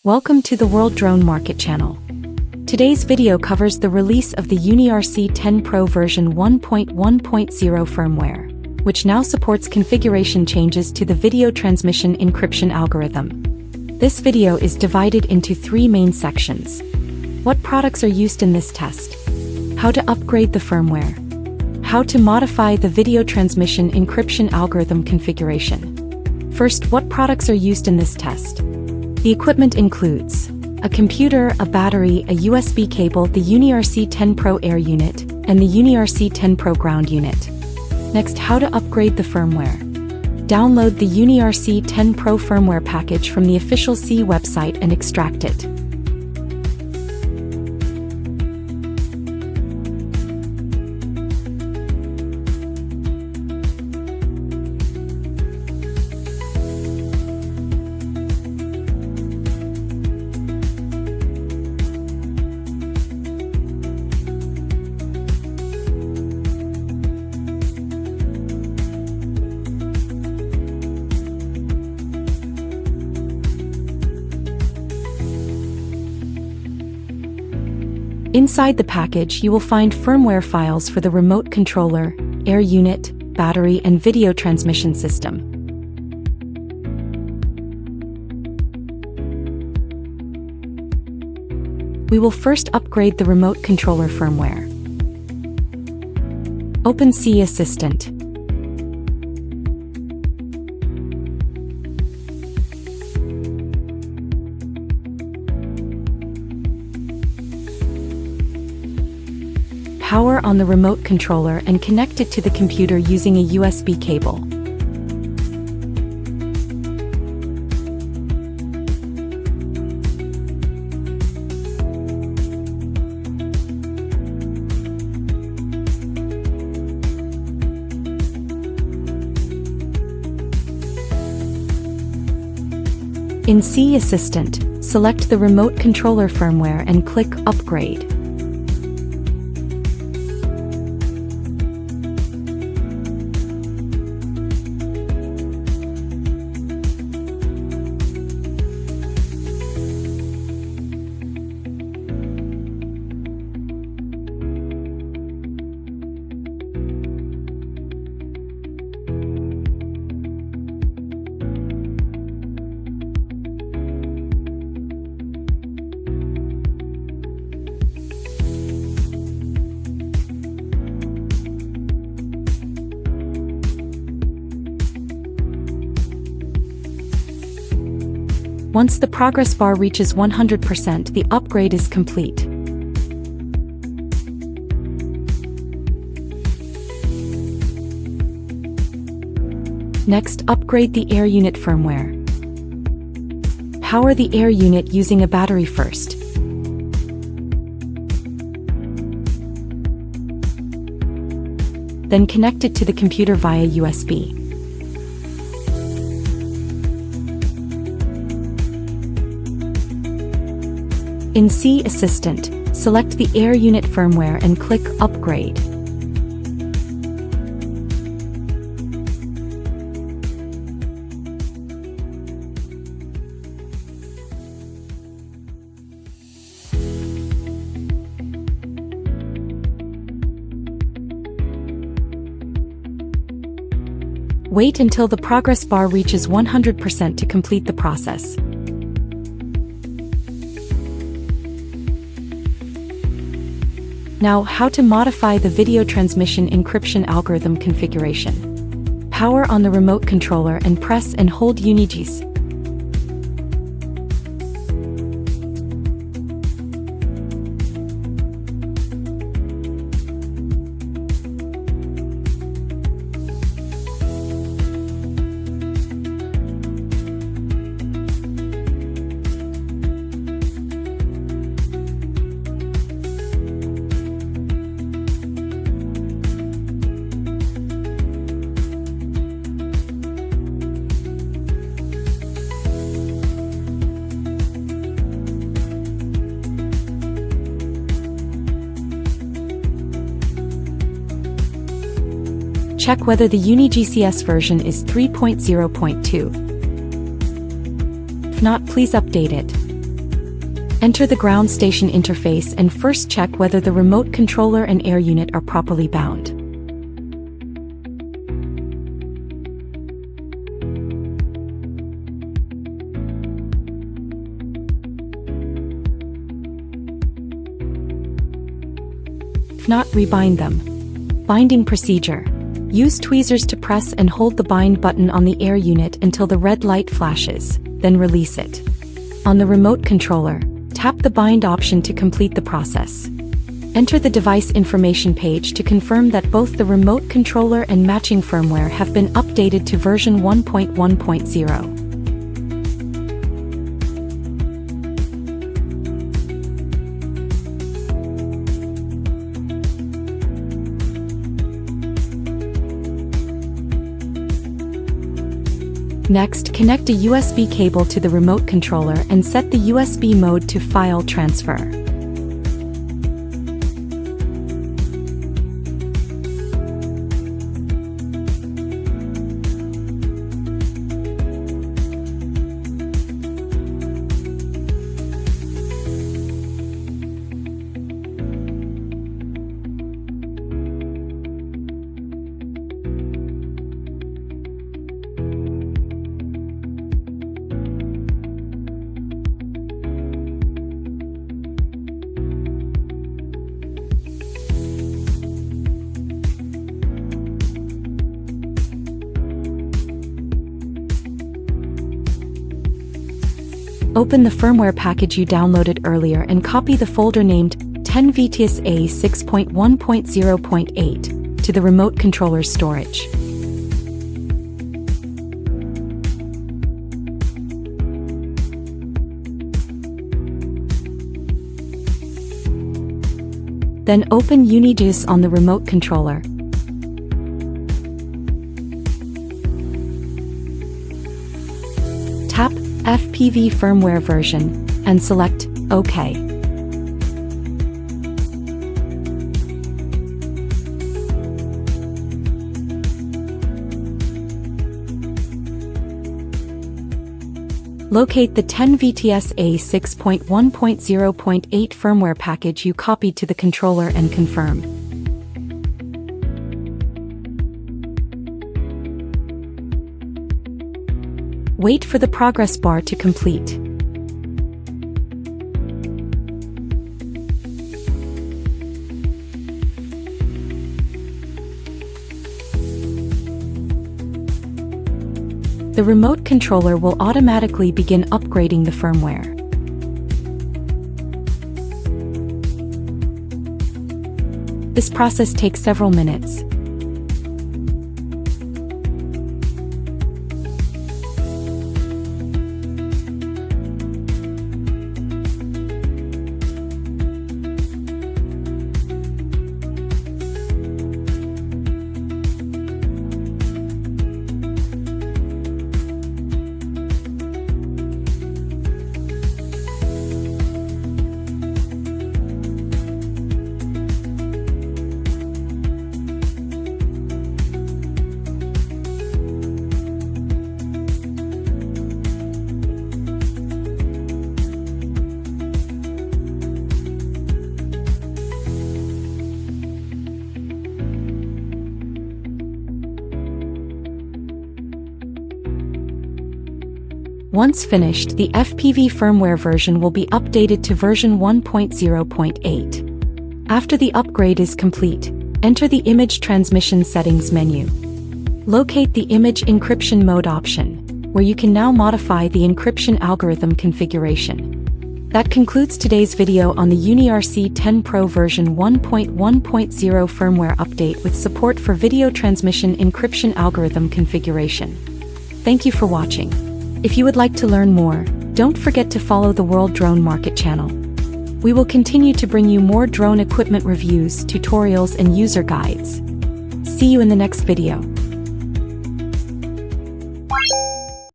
Welcome to the World Drone Market channel. Today's video covers the release of the UniRC 10 Pro version 1.1.0 firmware, which now supports configuration changes to the video transmission encryption algorithm. This video is divided into three main sections. What products are used in this test? How to upgrade the firmware. How to modify the video transmission encryption algorithm configuration. First, what products are used in this test? The equipment includes a computer, a battery, a USB cable, the UniRC 10 Pro Air Unit, and the UniRC 10 Pro Ground Unit. Next, how to upgrade the firmware. Download the UniRC 10 Pro firmware package from the official C website and extract it. Inside the package, you will find firmware files for the remote controller, air unit, battery, and video transmission system. We will first upgrade the remote controller firmware. Open C Assistant. Power on the remote controller and connect it to the computer using a USB cable. In C Assistant, select the remote controller firmware and click Upgrade. Once the progress bar reaches 100%, the upgrade is complete. Next, upgrade the air unit firmware. Power the air unit using a battery first. Then connect it to the computer via USB. In C Assistant, select the air unit firmware and click Upgrade. Wait until the progress bar reaches 100% to complete the process. Now, how to modify the video transmission encryption algorithm configuration. Power on the remote controller and press and hold UniRC. Check whether the UniGCS version is 3.0.2. If not, please update it. Enter the ground station interface and first check whether the remote controller and air unit are properly bound. If not, rebind them. Binding procedure. Use tweezers to press and hold the bind button on the air unit until the red light flashes, then release it. On the remote controller, tap the bind option to complete the process. Enter the device information page to confirm that both the remote controller and matching firmware have been updated to version 1.1.0. Next, connect a USB cable to the remote controller and set the USB mode to file transfer. Open the firmware package you downloaded earlier and copy the folder named 10VTSA 6.1.0.8 to the remote controller's storage. Then open UniRC on the remote controller. Tap FPV firmware version and select OK. Locate the 10VTSA 6.1.0.8 firmware package you copied to the controller and confirm. Wait for the progress bar to complete. The remote controller will automatically begin upgrading the firmware. This process takes several minutes. Once finished, the FPV firmware version will be updated to version 1.0.8. After the upgrade is complete, enter the image transmission settings menu. Locate the image encryption mode option, where you can now modify the encryption algorithm configuration. That concludes today's video on the UniRC 10 Pro version 1.1.0 firmware update with support for video transmission encryption algorithm configuration. Thank you for watching. If you would like to learn more, don't forget to follow the World Drone Market channel. We will continue to bring you more drone equipment reviews, tutorials, and user guides. See you in the next video.